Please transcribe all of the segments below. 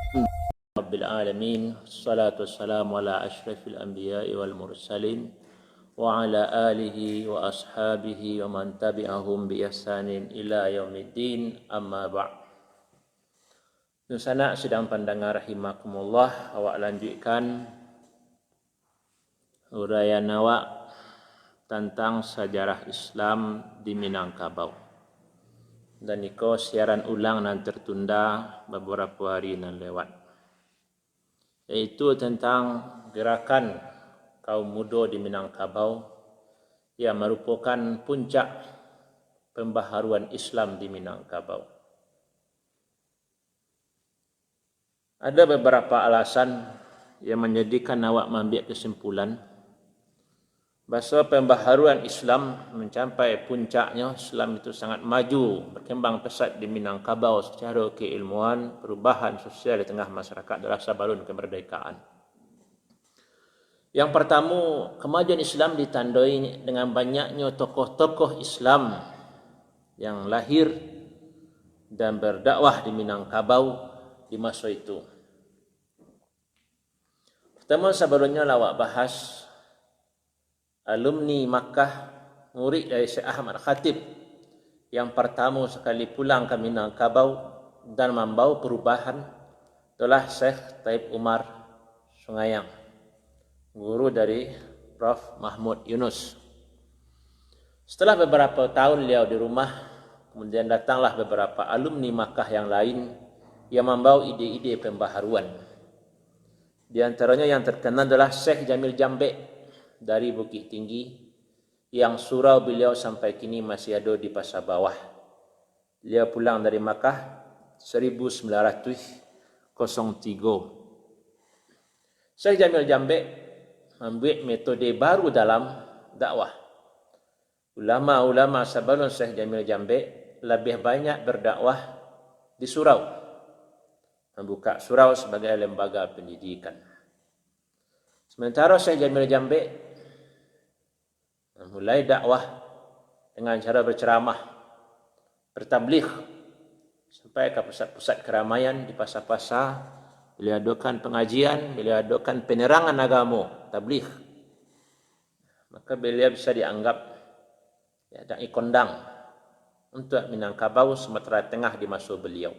Rabbil alamin, salatu wassalamu ala asyrafil anbiya'i wal mursalin wa ala alihi wa ashabihi wa man tabi'ahum bi ihsanin ila yaumiddin, amma ba'd. Nusana sedang pandangan rahimakumullah, awak lanjutkan uraian awak tentang sejarah Islam di Minangkabau. Dan iko siaran ulang dan tertunda beberapa hari yang lewat, yaitu tentang gerakan kaum muda di Minangkabau yang merupakan puncak pembaharuan Islam di Minangkabau. Ada beberapa alasan yang menjadikan awak mengambil kesimpulan bahawa pembaharuan Islam mencapai puncaknya. Islam itu sangat maju, berkembang pesat di Minangkabau secara keilmuan, perubahan sosial di tengah masyarakat adalah sebelum kemerdekaan. Yang pertama, kemajuan Islam ditandai dengan banyaknya tokoh-tokoh Islam yang lahir dan berdakwah di Minangkabau di masa itu. Pertama, sebelumnya awak bahas alumni Makkah, murid dari Syekh Ahmad Khatib yang pertama sekali pulang ke Minangkabau dan membawa perubahan adalah Syekh Taib Umar Sungayang, guru dari Prof. Mahmud Yunus. Setelah beberapa tahun beliau di rumah, kemudian datanglah beberapa alumni Makkah yang lain yang membawa ide-ide pembaharuan. Di antaranya yang terkenal adalah Syekh Jamil Jambek dari Bukit Tinggi, yang surau beliau sampai kini masih ada di Pasar Bawah. Beliau pulang dari Makkah 1903. Syekh Jamil Jambek membuat metode baru dalam dakwah. Ulama-ulama sebelum Syekh Jamil Jambek lebih banyak berdakwah di surau, membuka surau sebagai lembaga pendidikan. Sementara Syekh Jamil Jambek memulai dakwah dengan cara berceramah, bertabligh sampai ke pusat-pusat keramaian di pasar-pasar. Beliau adakan pengajian, beliau adakan penerangan agama, tabligh. Maka beliau bisa dianggap dai kondang untuk Minangkabau, Sumatera Tengah di masa beliau.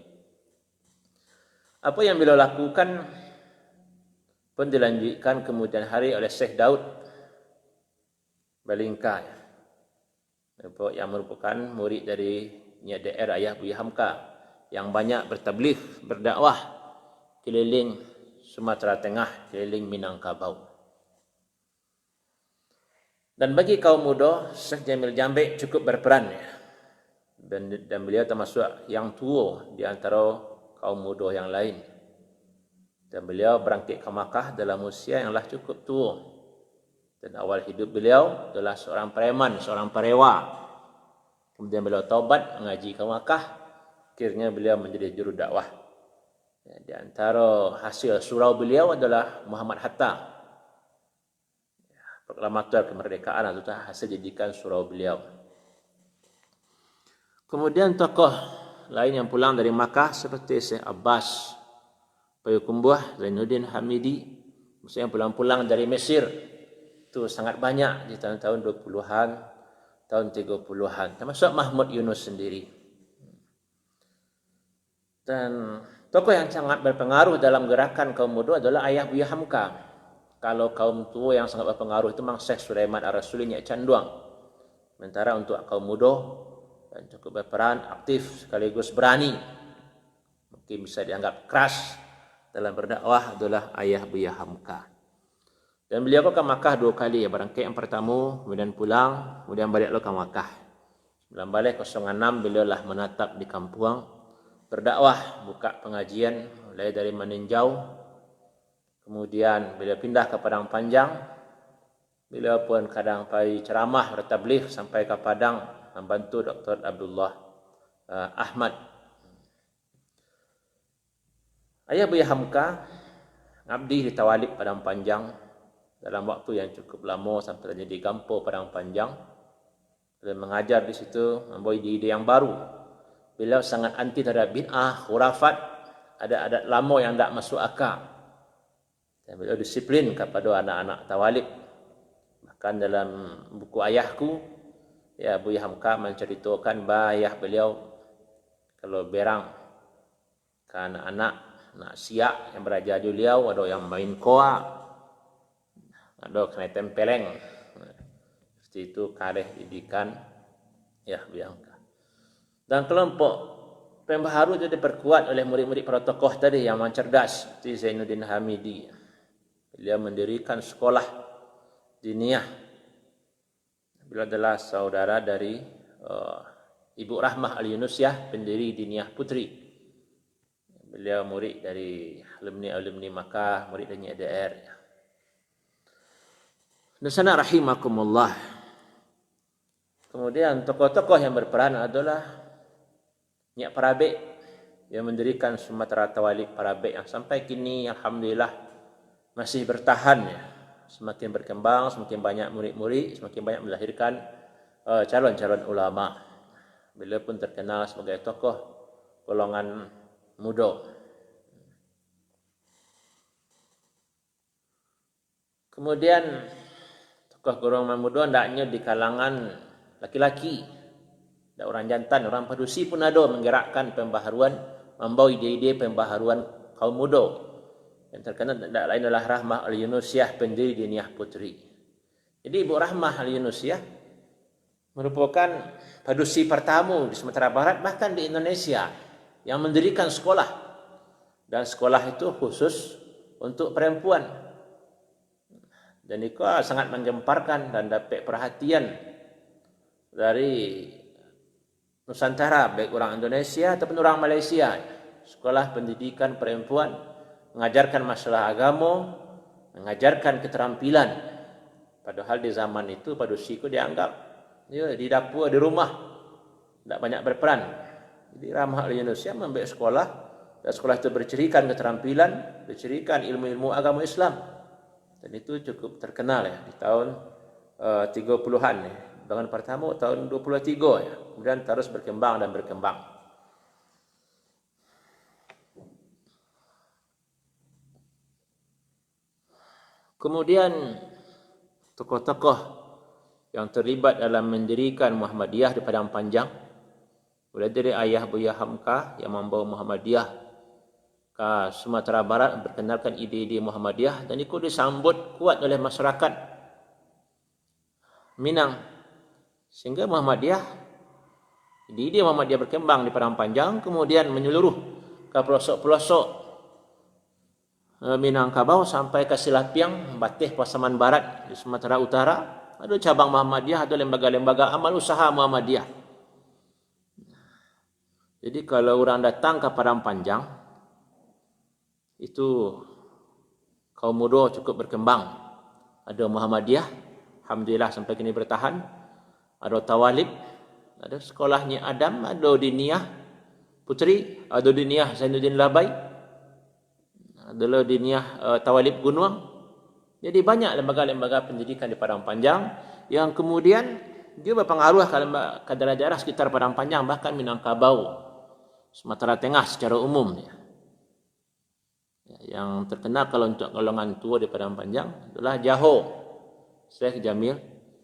Apa yang beliau lakukan pun dilanjutkan kemudian hari oleh Syekh Daud Balingka, yang merupakan murid dari daerah ayah Buya Hamka, yang banyak bertabligh, berdakwah keliling Sumatera Tengah, keliling Minangkabau. Dan bagi kaum muda, Syekh Jamil Jambek cukup berperan, dan beliau termasuk yang tua di antara kaum muda yang lain. Dan beliau berangkat ke Makkah dalam usia yang lah cukup tua. Dan awal hidup beliau adalah seorang preman, seorang parewa. Kemudian beliau taubat, mengaji ke Makkah. Akhirnya beliau menjadi juru dakwah. Di antara hasil surau beliau adalah Muhammad Hatta, proklamator kemerdekaan, itu hasil didikan surau beliau. Kemudian tokoh lain yang pulang dari Makkah seperti Syekh Abbas Payakumbuh, Zainuddin Hamidi, yang pulang-pulang dari Mesir, itu sangat banyak di tahun-tahun 20-an, tahun 30-an, termasuk Mahmud Yunus sendiri. Dan tokoh yang sangat berpengaruh dalam gerakan kaum muda adalah ayah Buya Hamka. Kalau kaum tua yang sangat berpengaruh itu memang Syekh Sulaiman Ar-Rasuli Nyak Canduang. Sementara untuk kaum muda dan cukup berperan, aktif sekaligus berani, mungkin bisa dianggap keras dalam berdakwah adalah ayah Buya Hamka. Dan beliau ke Makkah 2 kali, berangkat yang pertama, kemudian pulang, kemudian balik ke Makkah. 1906 beliau lah menatap di Kampuang, berdakwah, buka pengajian mulai dari meninjau. Kemudian beliau pindah ke Padang Panjang. Beliau pun kadang pergi ceramah, bertabligh sampai ke Padang, membantu Dr. Abdullah Ahmad. Ayah Buya Hamka ngabdi di Tawalib Padang Panjang dalam waktu yang cukup lama sampai jadi Gampo Padang Panjang. Beliau mengajar di situ, membawa ide-ide yang baru. Beliau sangat anti terhadap bid'ah, khurafat, ada adat lama yang tak masuk akal. Dan beliau disiplin kepada anak-anak tawalib. Bahkan dalam buku ayahku, ya Buya Hamka menceritakan ayah beliau kalau berang ke anak-anak nak siak yang berajar beliau, ada yang main koa, ada kena tempeleng. Seperti itu kareh didikan ya Buya Hamka. Dan kelompok pembaharu itu diperkuat oleh murid-murid para tokoh tadi yang cerdas, seperti Zainuddin Hamidi. Beliau mendirikan sekolah diniyah. Beliau adalah saudara dari Ibu Rahmah Al-Yunusyah, pendiri diniyah putri. Beliau murid dari alumni Makkah, murid dari ADR. Nasana rahimakumullah. Kemudian tokoh-tokoh yang berperan adalah Nyak Parabek yang mendirikan Sumatera Tawalib Parabek yang sampai kini alhamdulillah masih bertahan ya. Semakin berkembang, semakin banyak murid-murid, semakin banyak melahirkan calon-calon ulama. Beliau pun terkenal sebagai tokoh golongan muda. Kemudian tokoh golongan muda hendaknya di kalangan laki-laki, dan orang jantan, orang padusi pun ada menggerakkan pembaharuan, membawa ide-ide pembaharuan kaum muda. Yang terkenal tidak lain adalah Rahmah Al-Yunusyah, pendiri diniyah putri. Jadi Ibu Rahmah Al-Yunusyah merupakan padusi pertama di Sumatera Barat, bahkan di Indonesia, yang mendirikan sekolah. Dan sekolah itu khusus untuk perempuan. Dan itu sangat menggemparkan dan dapat perhatian dari Nusantara, baik orang Indonesia ataupun orang Malaysia. Sekolah pendidikan perempuan, mengajarkan masalah agama, mengajarkan keterampilan. Padahal di zaman itu padusi itu dianggap ya, di dapur, di rumah, tidak banyak berperan. Jadi Rahmah Al-Yunusyah membuat sekolah, dan sekolah itu bercirikan keterampilan, bercirikan ilmu-ilmu agama Islam. Dan itu cukup terkenal ya di tahun 30-an ya. Bangunan pertama tahun 23 ya. Kemudian terus berkembang dan berkembang. Kemudian tokoh-tokoh yang terlibat dalam mendirikan Muhammadiyah di Padang Panjang, mulai dari ayah Buya Hamka yang membawa Muhammadiyah ke Sumatera Barat, memperkenalkan ide-ide Muhammadiyah, dan itu disambut kuat oleh masyarakat Minang, sehingga Muhammadiyah, ide-ide Muhammadiyah berkembang di Padang Panjang, kemudian menyeluruh ke pelosok-pelosok Minangkabau sampai ke Silapiang, Batih, Pasaman Barat di Sumatera Utara. Ada cabang Muhammadiyah, ada lembaga-lembaga amal usaha Muhammadiyah. Jadi kalau orang datang ke Padang Panjang, itu kaum muda cukup berkembang. Ada Muhammadiyah, alhamdulillah sampai kini bertahan. Ada Tawalib, ada sekolahnya Adam, ada diniyah putri, ada diniyah Zainuddin Labai, adalah diniyah Tawalib Gunuang. Jadi banyak lembaga-lembaga pendidikan di Padang Panjang yang kemudian dia berpengaruh ke daerah-daerah sekitar Padang Panjang, bahkan Minangkabau, Sumatera Tengah secara umum. Yang terkenal kalau untuk golongan tua di Padang Panjang adalah Jaho, Syekh Jamil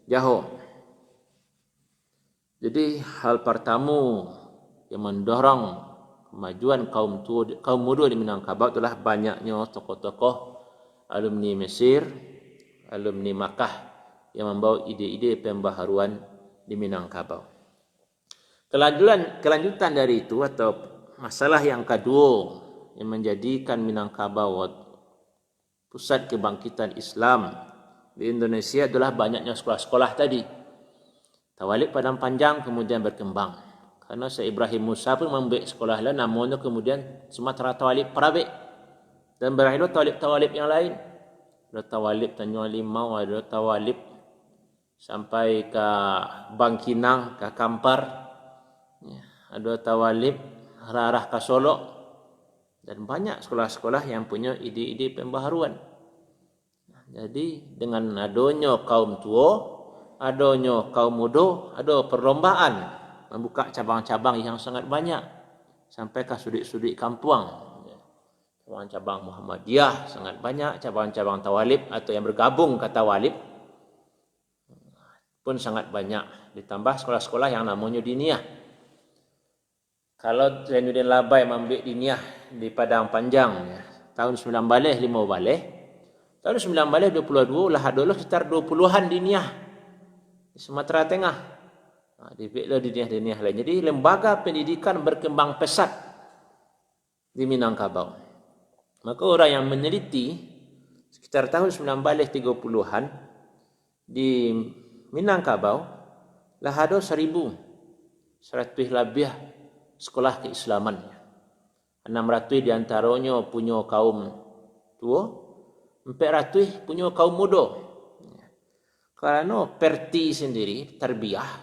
Jaho. Jadi hal pertama yang mendorong kemajuan kaum muda di Minangkabau adalah banyaknya tokoh-tokoh alumni Mesir, alumni Makkah yang membawa ide-ide pembaharuan di Minangkabau. Kelanjutan dari itu atau masalah yang kedua yang menjadikan Minangkabau pusat kebangkitan Islam di Indonesia adalah banyaknya sekolah-sekolah tadi. Tawalib Padang Panjang kemudian berkembang. Karena Syekh Ibrahim Musa pun membuat sekolah lain, namanya kemudian Sumatera Tawalib Parabek. Dan berakhir tawalib yang lain. Ada Tawalib Tanjung Limau, ada Tawalib sampai ke Bangkinang, ke Kampar. Ada Tawalib arah ke Solo. Dan banyak sekolah-sekolah yang punya ide-ide pembaharuan. Jadi dengan adanya kaum tua, adanya kaum muda, ada perlombaan membuka cabang-cabang yang sangat banyak sampai ke sudut-sudut kampung. cabang-cabang Muhammadiyah sangat banyak, cabang-cabang Tawalib atau yang bergabung ke Tawalib pun sangat banyak. Ditambah sekolah-sekolah yang namanya diniyah. Kalau Zainuddin Labai membuat diniyah di Padang Panjang ya, tahun 9 balih 5 balih, tahun 9 balih 22 lah dulu sekitar 20-an diniyah di Sumatera Tengah. Dibuatlah diniyah lain. Jadi lembaga pendidikan berkembang pesat di Minangkabau. Maka orang yang meneliti sekitar tahun 9 balih 30-an di Minangkabau lah ada 1.100 lebih sekolah keislaman. 600 diantaranya punya kaum tua, 400 punya kaum muda. Kerana Perti sendiri tarbiyah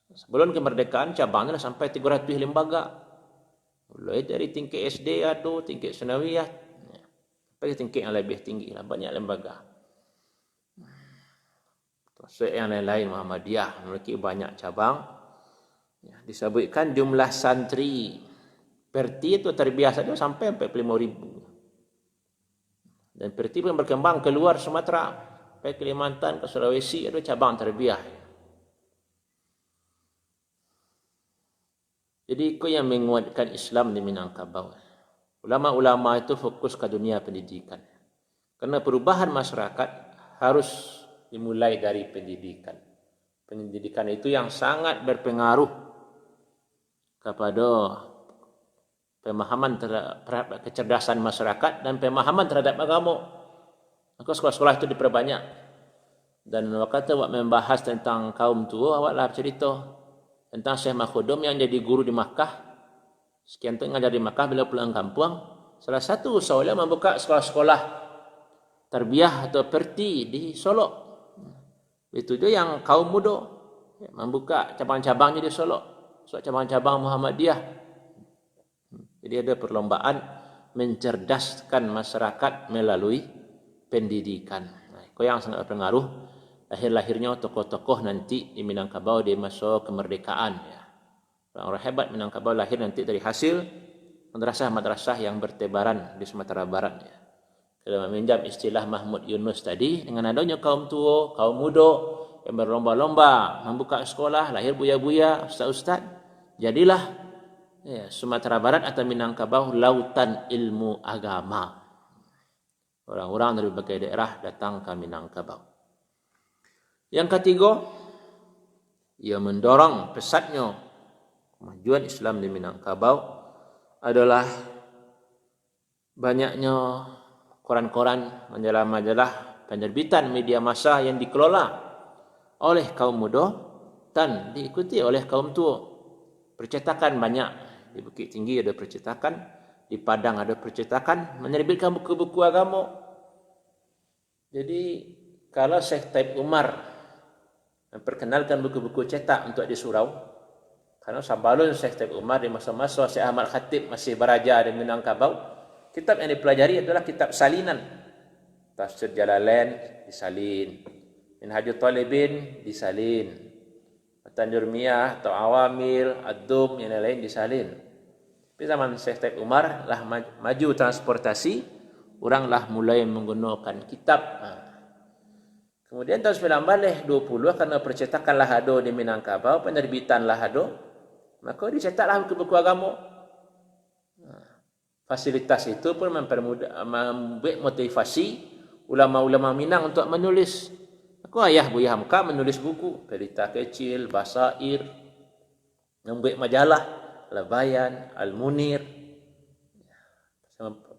sebelum kemerdekaan cabangnya sampai 300 lembaga. Mulai dari tingkat SD ada, tingkat sanawiyah, sampai tingkat yang lebih tinggi lah, banyak lembaga. Terus yang lain-lain Muhammadiyah memiliki banyak cabang. Ya, disebutkan jumlah santri Perti itu terbiasa itu sampai 45.000. Dan Perti pun berkembang keluar Sumatera, sampai Kalimantan, ke Sulawesi ada cabang terbiah. Jadi itu yang menguatkan Islam di Minangkabau. Ulama-ulama itu fokus ke dunia pendidikan. Karena perubahan masyarakat harus dimulai dari pendidikan. Pendidikan itu yang sangat berpengaruh kepada pemahaman terhadap kecerdasan masyarakat dan pemahaman terhadap agama. Maka sekolah-sekolah itu diperbanyak. Dan waktu awak membahas tentang kaum tua, awaklah cerita tentang Syekh Makhudum yang jadi guru di Makkah. Sekian tu ngajar di Makkah, bila pulang kampung, salah satu usaha membuka sekolah-sekolah tarbiyah atau perti di Solo. Itu dia yang kaum muda membuka cabang-cabangnya di Solo, cabang-cabang Muhammadiyah. Jadi ada perlombaan mencerdaskan masyarakat melalui pendidikan. Itu yang sangat berpengaruh. Lahir-lahirnya tokoh-tokoh nanti di Minangkabau di masa kemerdekaan. Ya. Orang-orang hebat Minangkabau lahir nanti dari hasil madrasah-madrasah yang bertebaran di Sumatera Barat. Ya. Kalau meminjam istilah Mahmud Yunus tadi, dengan adanya kaum tua, kaum muda yang berlomba-lomba membuka sekolah, lahir buya-buya, ustaz-ustaz, jadilah ya, Sumatera Barat atau Minangkabau lautan ilmu agama. Orang-orang dari berbagai daerah datang ke Minangkabau. Yang ketiga, ia mendorong pesatnya kemajuan Islam di Minangkabau adalah banyaknya koran-koran, majalah-majalah, penerbitan media massa yang dikelola oleh kaum muda dan diikuti oleh kaum tua. Percetakan banyak, di Bukit Tinggi ada percetakan, di Padang ada percetakan, menerbitkan buku-buku agama. Jadi kalau Syekh Taib Umar memperkenalkan buku-buku cetak untuk di surau, karena sambalun Syekh Taib Umar di masa-masa Syekh Ahmad Khatib masih beraja di Minangkabau, kitab yang dipelajari adalah kitab salinan. Tafsir Jalalain disalin, Minhajul Talibin disalin, Tanjurmiyah atau Awamil, Ad-Dum yang lain disalin. Tapi zaman Syekh Taib Umar lah maju transportasi, oranglah mulai menggunakan kitab. Kemudian tahun 1920 karena percetakan lahado di Minangkabau, penerbitan lahado, maka dicetaklah buku-buku agama. Fasilitas itu pun membuat motivasi ulama-ulama Minang untuk menulis. Aku ayah Buya Hamka menulis buku, Berita Kecil, Basair, membuat majalah, Labayan, Al-Munir,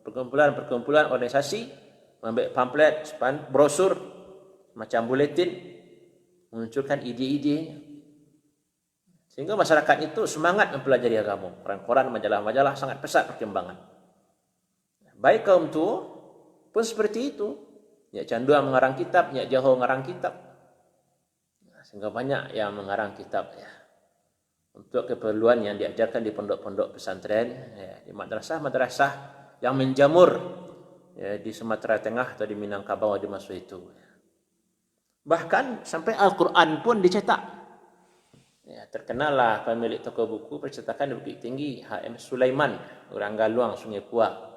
perkumpulan-perkumpulan organisasi, membuat pamflet, brosur, macam buletin, menunjukkan ide-ide. Sehingga masyarakat itu semangat mempelajari agama. Koran-koran, majalah-majalah sangat pesat perkembangan. Baik kaum tua pun seperti itu. Nyak Candua mengarang kitab, Nyak Jaho mengarang kitab. Sehingga banyak yang mengarang kitab ya. Untuk keperluan yang diajarkan di pondok-pondok pesantren, ya, di madrasah-madrasah yang menjamur ya, di Sumatera Tengah atau di Minangkabau di masa itu. Bahkan sampai Al-Quran pun dicetak. Ya, terkenallah pemilik toko buku percetakan di Bukit Tinggi, H.M. Sulaiman, orang Galuang, Sungai Puak.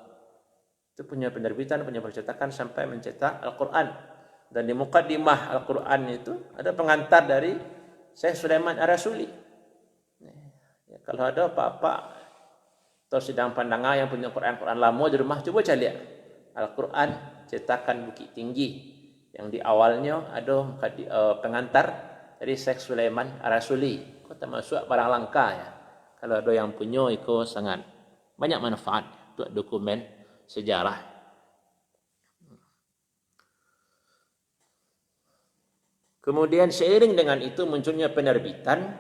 Itu punya penerbitan, punya percetakan sampai mencetak Al-Quran. Dan di muqaddimah Al-Quran itu ada pengantar dari Syekh Sulaiman Ar-Rasuli. Ya, kalau ada apa-apa atau sidang pandangan yang punya Quran lama di rumah, coba cari lihat Al-Quran cetakan Bukit Tinggi yang di awalnya ada pengantar dari Syekh Sulaiman Ar-Rasuli. Itu termasuk barang langka ya. Kalau ada yang punya itu sangat banyak manfaat untuk dokumen sejarah. Kemudian seiring dengan itu munculnya penerbitan,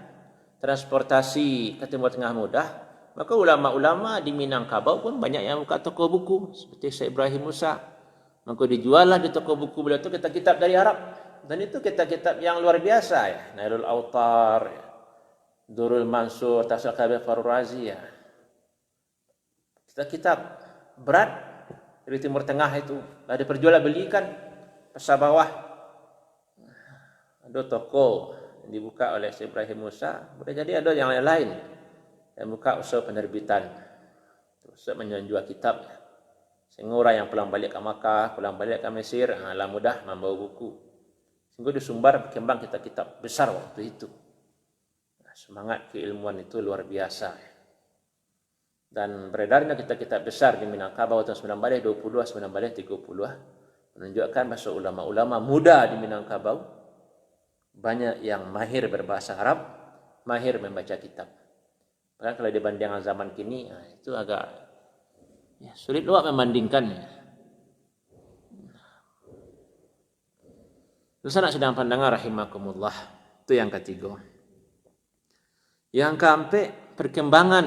transportasi ke Timur Tengah mudah, maka ulama-ulama di Minangkabau pun banyak yang buka toko buku seperti Syekh Ibrahim Musa. Maka dijuallah di toko buku beliau itu kitab-kitab dari Arab, dan itu kitab-kitab yang luar biasa ya. Nailul Autar, ya. Durrul Mansur, Tafsir Kabir Farur Razi ya. Kitab-kitab berat dari Timur Tengah itu lah diperjualbelikan pasar bawah. Ada toko yang dibuka oleh Syekh Ibrahim Musa, boleh jadi ada yang lain yang buka usaha penerbitan, usaha menjual kitab. Sehingga orang yang pulang balik ke Makkah, pulang balik ke Mesir, lah mudah membawa buku. Sehingga di Sumbar berkembang kitab-kitab besar waktu itu. Semangat keilmuan itu luar biasa. Dan beredarnya kitab-kitab besar di Minangkabau tahun 1920, 1930 menunjukkan bahwa ulama-ulama muda di Minangkabau banyak yang mahir berbahasa Arab, mahir membaca kitab. Bahkan kalau dibandingkan zaman kini, itu agak sulit luak membandingkannya. Terus anak sedang pandangan rahimakumullah. Itu yang ketiga. Yang keempat, perkembangan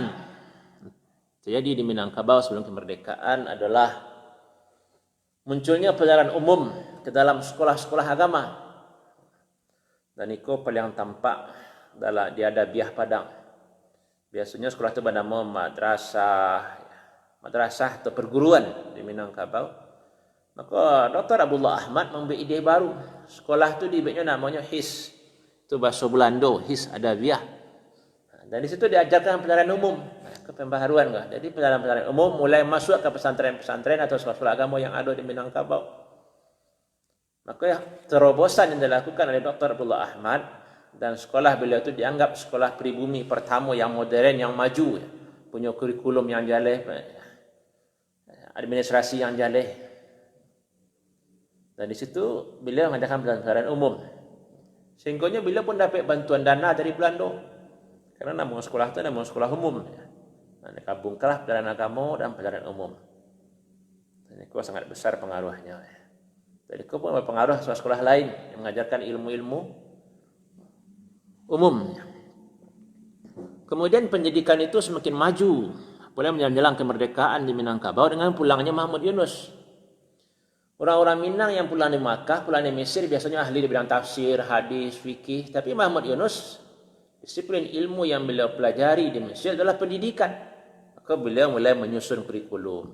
terjadi di Minangkabau sebelum kemerdekaan adalah munculnya pelajaran umum ke dalam sekolah-sekolah agama. Dan itu paling tampak dalam di Adabiah Padang. Biasanya sekolah itu bernama madrasah atau perguruan di Minangkabau. Maka Dr. Abdullah Ahmad membuat ide baru. Sekolah itu dibuatnya namanya HIS. Itu bahasa Belanda, HIS Adabiah. Dan di situ diajarkan pelajaran umum, ke pembaharuan lah. Jadi pelajaran umum mulai masuk ke pesantren-pesantren atau sekolah-sekolah agama yang ada di Minangkabau. Maka terobosan yang dilakukan oleh Dr. Abdullah Ahmad, dan sekolah beliau itu dianggap sekolah pribumi pertama yang modern, yang maju, punya kurikulum yang jaleh, administrasi yang jaleh. Dan di situ beliau mengadakan pelajaran umum. Sehingga beliau pun dapat bantuan dana dari Belanda. Karena nama sekolah itu nama sekolah umum. Gabungkanlah pelajaran agama dan pelajaran umum. Dan itu sangat besar pengaruhnya. Jadi itu pun berpengaruh sekolah lain yang mengajarkan ilmu-ilmu umum. Kemudian pendidikan itu semakin maju. Mulai menjelang kemerdekaan di Minangkabau dengan pulangnya Mahmud Yunus. Orang-orang Minang yang pulang di Makkah, pulang di Mesir biasanya ahli di bidang tafsir, hadis, fikih. Tapi Mahmud Yunus, disiplin ilmu yang beliau pelajari di Mesir adalah pendidikan. Maka beliau mulai menyusun kurikulum,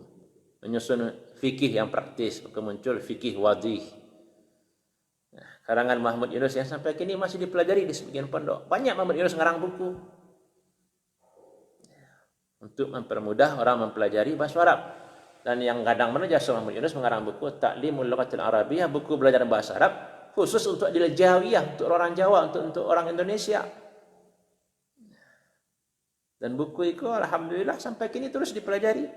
menyusun fikih yang praktis. Maka muncul fikih wadih. Karangan Mahmud Yunus yang sampai kini masih dipelajari di sebagian pondok. Banyak Mahmud Yunus ngarang buku untuk mempermudah orang mempelajari bahasa Arab. Dan yang kadang mana jasa Mahmud Yunus mengarang buku Ta'limul Lughatil Arabiyyah, buku belajar bahasa Arab khusus untuk Jawiyah, untuk orang Jawa, untuk orang Indonesia. Dan buku itu alhamdulillah sampai kini terus dipelajari.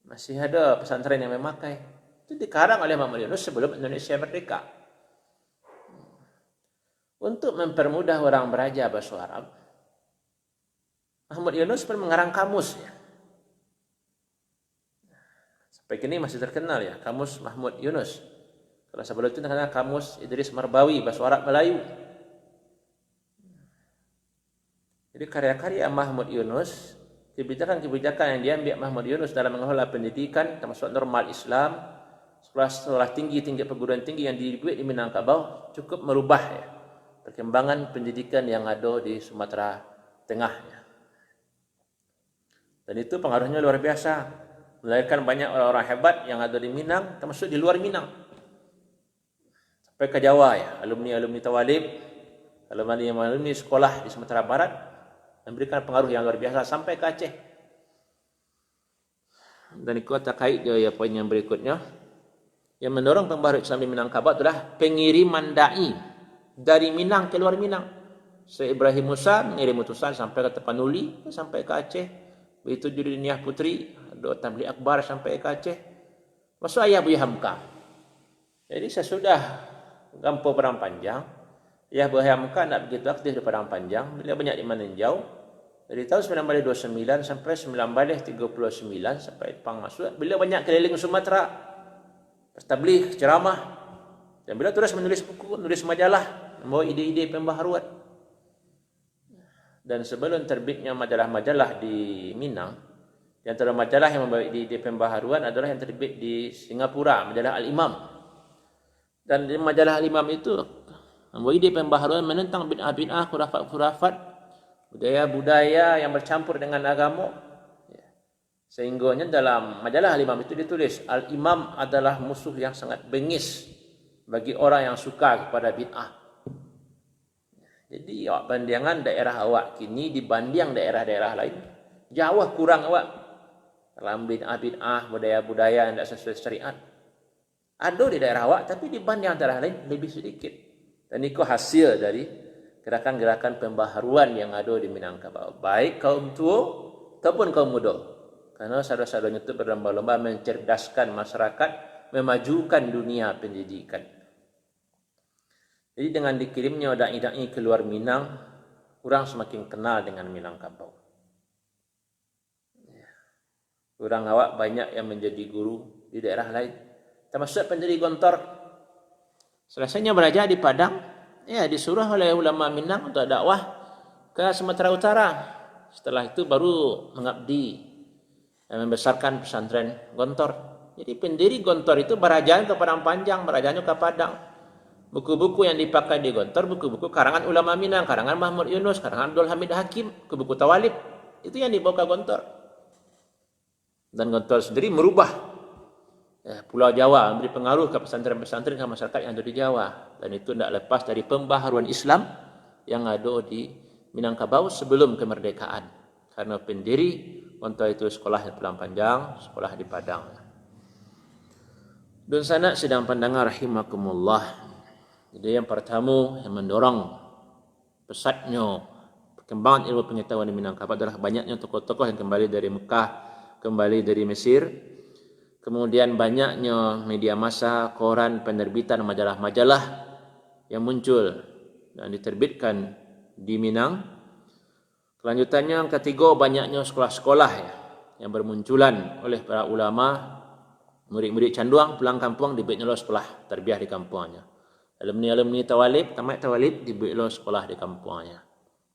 Masih ada pesantren yang memakai. Itu dikarang oleh Mahmud Yunus sebelum Indonesia merdeka. Untuk mempermudah orang belajar bahasa Arab, Mahmud Yunus pun mengarang kamus ya. Sampai kini masih terkenal ya, kamus Mahmud Yunus. Kalau sebelum itu namanya kamus Idris Marbawi, bahasa Arab Melayu. Jadi karya-karya Mahmud Yunus, kebijakan-kebijakan yang diambil Mahmud Yunus dalam mengelola pendidikan, termasuk normal Islam, sekolah tinggi-tinggi perguruan tinggi yang dibuat di Minangkabau, cukup merubah ya, perkembangan pendidikan yang ada di Sumatera Tengah. Dan itu pengaruhnya luar biasa. Melahirkan banyak orang-orang hebat yang ada di Minang, termasuk di luar Minang. Sampai ke Jawa ya, alumni-alumni Tawalib, alumni sekolah di Sumatera Barat, memberikan pengaruh yang luar biasa sampai ke Aceh. Dan itu terkait ya poin yang berikutnya. Yang mendorong pembaharuan Islam di Minangkabau adalah pengiriman dai dari Minang ke luar Minang. Syekh Ibrahim Musa mengirim utusan sampai ke Tapanuli, sampai ke Aceh. Begitu Judi Niah Putri, ada Tabligh Akbar sampai ke Aceh. Masuk ayah Buya Hamka. Jadi sesudah Gampo Padang Panjang, ayah Buya Hamka tidak begitu aktif di Padang Panjang. Beliau banyak di Meninjau. Dari tahun 1929 sampai 1939 sampai Pang masuk, beliau banyak keliling Sumatera. Tabligh, ceramah, dan beliau terus menulis buku, menulis majalah, membawa ide-ide pembaharuan. Dan sebelum terbitnya majalah-majalah di Minang, di antara majalah yang membawa ide-ide pembaharuan adalah yang terbit di Singapura, majalah Al-Imam. Dan di majalah Al-Imam itu membawa ide pembaharuan menentang bid'ah-bid'ah, khurafat-khurafat, budaya-budaya yang bercampur dengan agama. Sehingga dalam majalah Al-Imam itu ditulis, Al-Imam adalah musuh yang sangat bengis bagi orang yang suka kepada bid'ah. Jadi awak bandingan daerah awak kini dibanding daerah-daerah lain, jauh kurang awak dalam bid'ah-bid'ah, budaya-budaya yang tidak sesuai syariat. Ada di daerah awak, tapi dibanding daerah lain lebih sedikit. Dan itu hasil dari gerakan-gerakan pembaharuan yang ada di Minangkabau, baik kaum tua ataupun kaum muda. Karena saudara-saudaranya itu berlomba-lomba mencerdaskan masyarakat, memajukan dunia pendidikan. Jadi dengan dikirimnya dai-dai ke luar Minang, orang semakin kenal dengan Minangkabau. Orang awak banyak yang menjadi guru di daerah lain, termasuk pendiri Gontor. Selesainya belajar di Padang, ya disuruh oleh ulama Minang untuk dakwah ke Sumatera Utara. Setelah itu baru mengabdi dan membesarkan pesantren Gontor. Jadi pendiri Gontor itu berajan ke Padang Panjang, berajannya ke Padang. Buku-buku yang dipakai di Gontor, buku-buku karangan ulama Minang, karangan Mahmud Yunus, karangan Abdul Hamid Hakim, buku Tawalib. Itu yang dibawa ke Gontor. Dan Gontor sendiri merubah Pulau Jawa, memberi pengaruh ke pesantren-pesantren ke masyarakat yang ada di Jawa. Dan itu tidak lepas dari pembaharuan Islam yang ada di Minangkabau sebelum kemerdekaan. Karena pendiri Gontor itu sekolah di Padang Panjang, sekolah di Padang. Dan sana sedang pandangan rahimakumullah. Jadi yang pertama yang mendorong pesatnya perkembangan ilmu pengetahuan di Minangkabau adalah banyaknya tokoh-tokoh yang kembali dari Mekah, kembali dari Mesir. Kemudian banyaknya media massa, koran, penerbitan majalah-majalah yang muncul dan diterbitkan di Minang. Kelanjutannya yang ketiga, banyaknya sekolah-sekolah yang bermunculan oleh para ulama, murid-murid canduang pulang kampung diberi sekolah terbiah di kampungnya. Alumni Tawalib, tamat Tawalib diberi sekolah di kampungnya.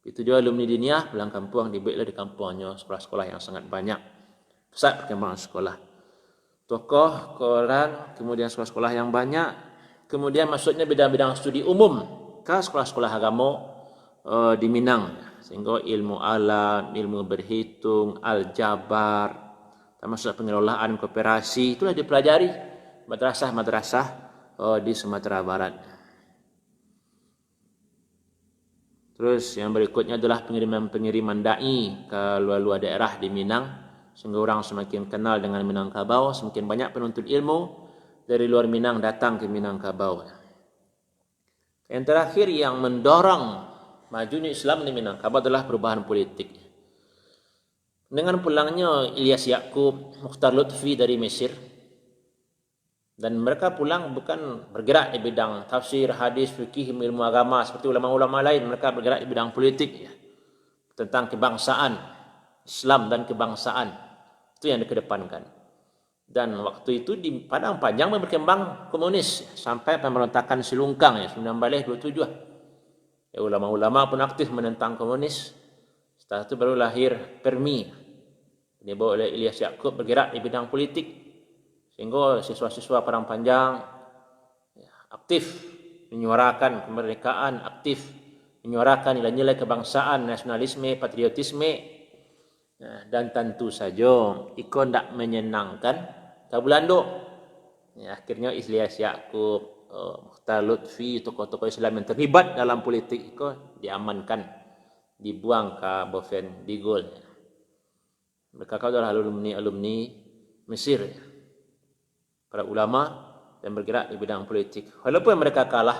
Itu juga alumni Diniah pulang kampung diberi di kampungnya sekolah-sekolah yang sangat banyak. Pusat perkembangan sekolah. Tokoh, koran, kemudian sekolah-sekolah yang banyak. Kemudian masuknya bidang-bidang studi umum ke sekolah-sekolah agama di Minang. Sehingga ilmu alam, ilmu berhitung, aljabar, termasuk pengelolaan koperasi, itulah dipelajari madrasah-madrasah di Sumatera Barat. Terus yang berikutnya adalah pengiriman dai ke luar-luar daerah di Minang, sehingga orang semakin kenal dengan Minangkabau, semakin banyak penuntut ilmu dari luar Minang datang ke Minangkabau. Yang terakhir yang mendorong majunya Islam di Minangkabau adalah perubahan politik. Dengan pulangnya Ilyas Yaqub, Mukhtar Lutfi dari Mesir, dan mereka pulang bukan bergerak di bidang tafsir, hadis, fikih, ilmu agama seperti ulama-ulama lain. Mereka bergerak di bidang politik, tentang kebangsaan, Islam dan kebangsaan. Itu yang dikedepankan. Dan waktu itu di Padang Panjang berkembang komunis sampai pemberontakan Silungkang 1927. Ulama-ulama pun aktif menentang komunis. Setelah itu baru lahir Permi. Dibawa oleh Ilyas Yaqub bergerak di bidang politik. Sehingga siswa-siswa Padang Panjang aktif menyuarakan kemerdekaan, aktif menyuarakan nilai-nilai kebangsaan, nasionalisme, patriotisme. Dan tentu saja ikut tidak menyenangkan Belanda. Akhirnya Ilyas Yaqub, Mukhtar Lutfi, tokoh-tokoh Islam yang terlibat dalam politik itu diamankan, dibuang ke Boven Digul. Mereka adalah alumni Mesir, para ulama yang bergerak di bidang politik. Walaupun mereka kalah,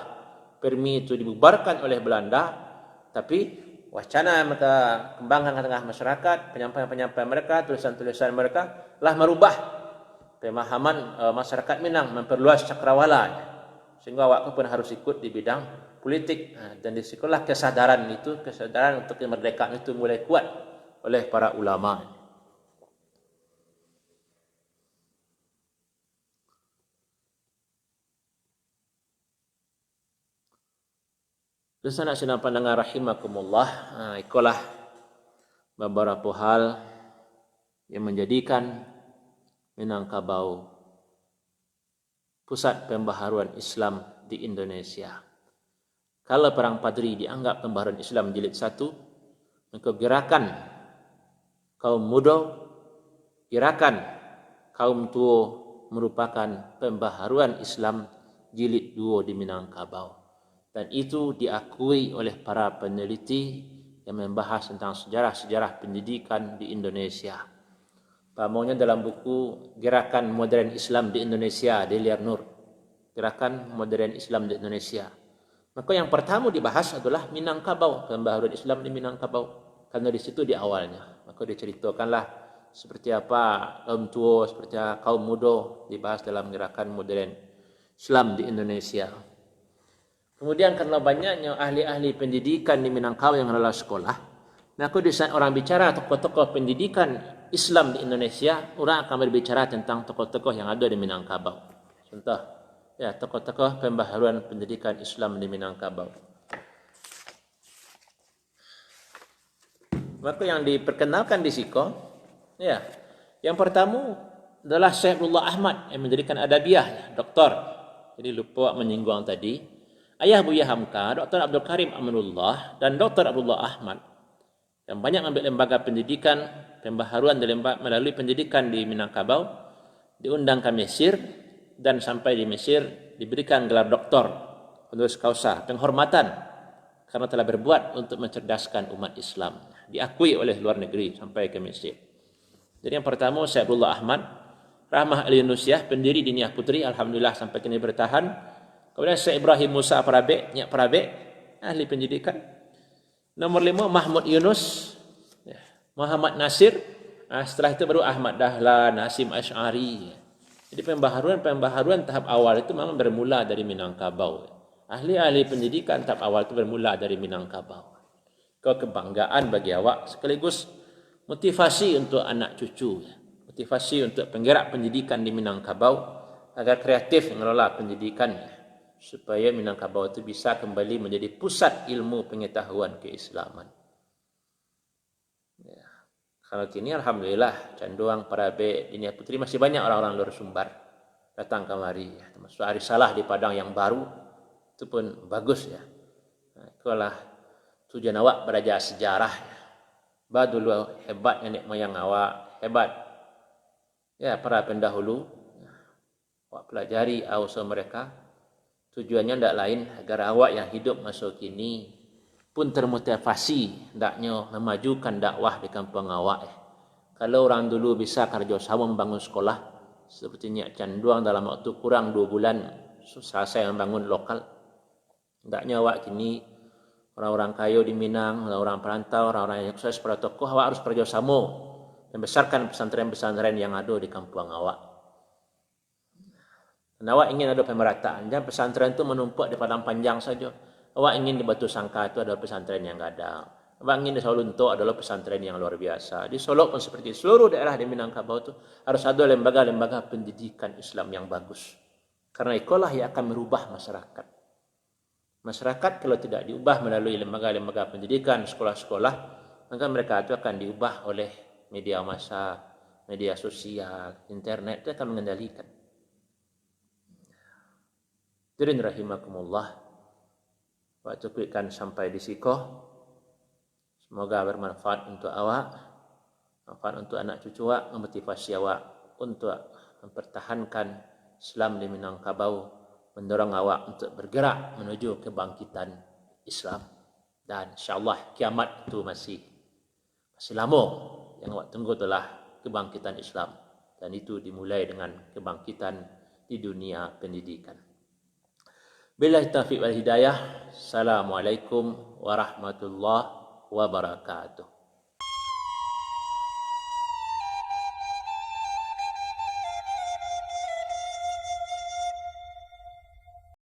PERMI itu dibubarkan oleh Belanda, tapi wacana yang mereka kembangkan ke tengah masyarakat, penyampaian-penyampaian mereka, tulisan-tulisan mereka telah merubah pemahaman masyarakat Minang, memperluas cakrawala, sehingga awak pun harus ikut di bidang politik. Dan disitulah kesadaran untuk kemerdekaan itu mulai kuat oleh para ulama. Terus anak sidang pandangan rahimakumullah, ikulah beberapa hal yang menjadikan Minangkabau pusat pembaharuan Islam di Indonesia. Kalau Perang Padri dianggap pembaharuan Islam jilid 1, maka gerakan kaum muda, gerakan kaum tua merupakan pembaharuan Islam jilid 2 di Minangkabau. Dan itu diakui oleh para peneliti yang membahas tentang sejarah-sejarah pendidikan di Indonesia. Pamonya dalam buku Gerakan Modern Islam di Indonesia, Deliar Nur. Gerakan Modern Islam di Indonesia. Maka yang pertama dibahas adalah Minangkabau, pembaharuan Islam di Minangkabau. Karena di situ di awalnya. Maka diceritakanlah seperti apa kaum tua, seperti apa kaum muda dibahas dalam Gerakan Modern Islam di Indonesia. Kemudian karena banyaknya ahli-ahli pendidikan di Minangkabau yang adalah sekolah, maka di saat orang bicara tokoh-tokoh pendidikan Islam di Indonesia, orang akan berbicara tentang tokoh-tokoh yang ada di Minangkabau. Contoh, ya, tokoh-tokoh pembaharuan pendidikan Islam di Minangkabau. Maka yang diperkenalkan di siko, ya, yang pertama adalah Syekh Abdullah Ahmad yang mendirikan Adabiyah, doktor. Jadi lupa menyinggung tadi. Ayah Buya Hamka, Dr. Abdul Karim Amanullah dan Dr. Abdullah Ahmad yang banyak ambil lembaga pendidikan, pembaharuan melalui pendidikan di Minangkabau, diundang ke Mesir dan sampai di Mesir diberikan gelar doktor, honoris causa, penghormatan karena telah berbuat untuk mencerdaskan umat Islam. Diakui oleh luar negeri sampai ke Mesir. Jadi yang pertama Syekh Abdullah Ahmad, Rahmah Al-Yunusiah, pendiri Diniyah Putri, alhamdulillah sampai kini bertahan. Kemudian Syekh Ibrahim Musa Parabek, Nyak Parabek, ahli pendidikan. Nomor 5 Mahmud Yunus, Muhammad Nasir. Setelah itu baru Ahmad Dahlan, Hasim Ash'ari. Jadi pembaharuan tahap awal itu memang bermula dari Minangkabau. Ahli-ahli pendidikan tahap awal itu bermula dari Minangkabau. Kebanggaan bagi awak sekaligus motivasi untuk anak cucu. Motivasi untuk penggerak pendidikan di Minangkabau agar kreatif mengelola pendidikannya, supaya Minangkabau itu bisa kembali menjadi pusat ilmu pengetahuan keislaman. Ya. Kalau kini alhamdulillah Canduang, Parabek, Diniyah Putri masih banyak orang-orang luar Sumbar datang kemari. Ya. Termasuk Arisalah di Padang yang baru itu pun bagus ya. Itulah tujuan awak belajar sejarah. Bah dulu hebat nenek moyang awak, hebat. Ya, para pendahulu awak pelajari usaha mereka. Tujuannya tidak lain agar awak yang hidup masa kini pun termotivasi hendaknya memajukan dakwah di kampung awak. Kalau orang dulu bisa kerjasama membangun sekolah seperti Nyak Canduang dalam waktu kurang 2 bulan selesai membangun lokal. Hendaknya awak kini orang-orang kaya di Minang, orang-orang perantau, orang-orang yang sukses para tokoh, awak harus kerjasama membesarkan pesantren-pesantren yang ada di kampung awak. Dan awak ingin ada pemerataan. Dan pesantren itu menumpuk di Padang Panjang saja. Awak ingin di Batu Sangka itu adalah pesantren yang gadang. Awak ingin di Sawalunto adalah pesantren yang luar biasa. Di Solo pun seperti seluruh daerah di Minangkabau itu harus ada lembaga-lembaga pendidikan Islam yang bagus. Karena itulah yang akan merubah masyarakat. Masyarakat kalau tidak diubah melalui lembaga-lembaga pendidikan, sekolah-sekolah, maka mereka itu akan diubah oleh media massa, media sosial, internet, itu akan mengendalikan. Hadirin rahimakumullah, waktu cukupkan sampai di siko. Semoga bermanfaat untuk awak, manfaat untuk anak cucu awak, memotivasi awak untuk mempertahankan Islam di Minangkabau, mendorong awak untuk bergerak menuju kebangkitan Islam. Dan insyaAllah kiamat itu masih lama. Yang awak tunggu adalah kebangkitan Islam. dan itu dimulai dengan kebangkitan di dunia pendidikan. Billahi taufiq wal hidayah. Assalamualaikum warahmatullahi wabarakatuh.